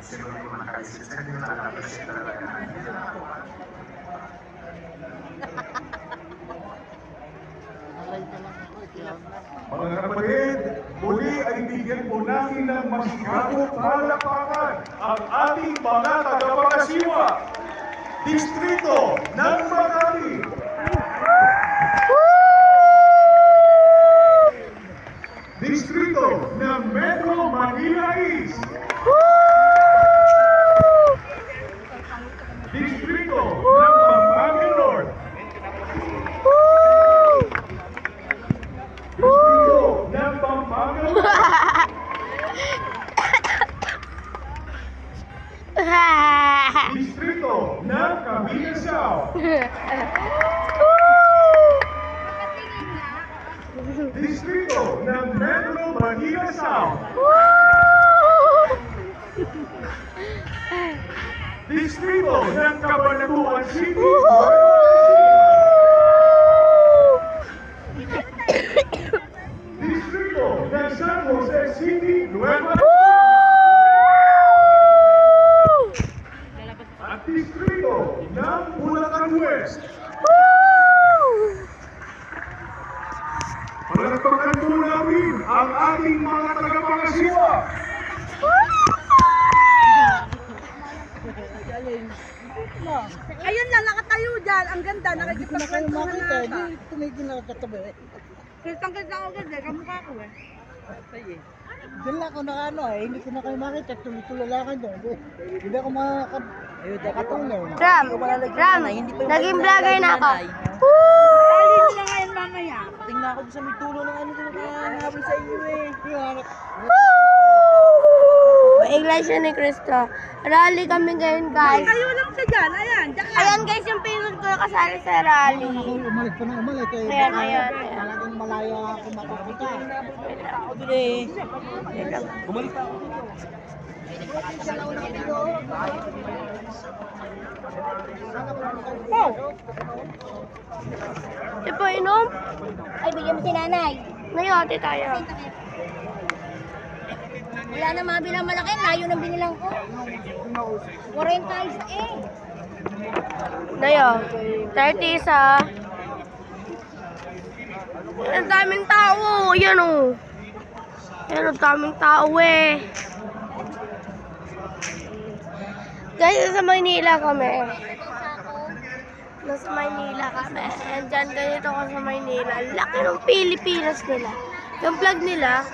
sino yung mga kaisis, hindi na nakapresenta talaga. Mga kapatid, muli ay bigyan po namin ng masigabong palakpakan ang ating mga tagapangasiwa, Distrito ng Makati. Distrito ng Metro Manila East. Distrito ng Pampanga North. Distrito ng Pampanga North. Distrito ng Cavite South. Distrito ng Metro Manila South. Distrito ng Cabanatuan City. Distrito ng San Jose City, Nueva at Distrito ng Bulacan West. Palakpakan po namin ang ating mga tagapangasiwa. Ayun lang, nakatayo dyan. Ang ganda, nakikipagkwentuhan na ata. Hindi tumigil na katabi. Kitang-kita ako ganda, kamukha ko eh. Diyan lang ako nakano hindi ko na kayo makita. Tuloy-tuloy lang ako doon. Hindi ako makakatulong. Ram, naging vlogger na ako. Tali nila ngayon mamaya. Tingnan ako sa may tulo ng ano ko nakahabol sa inyo eh. Iglesia ni Cristo. Rally kami ngayon, guys. Tayo lang siya dyan, ayan. Dyan lang. Ayan, guys, yung pinod ko kasali sa rally. Ako umalik pa ng umalik. Ayan. Talagang malaya ako makapunta. Ako dili. Bumalik pa ako. Di ba inom? Ay, bigyan mo si nanay. Nayote tayo. Wala na mga bilang malaki. Layo ng binilang ko. 40 times eh. Nayo. 30 isa. Ang daming tao. Yan o. Yan ang daming tao eh. Guys, nasa Maynila kami. Nasa Maynila kami. And dyan, ganito ko sa Maynila. Laki ng Pilipinas nila. Yung vlog nila,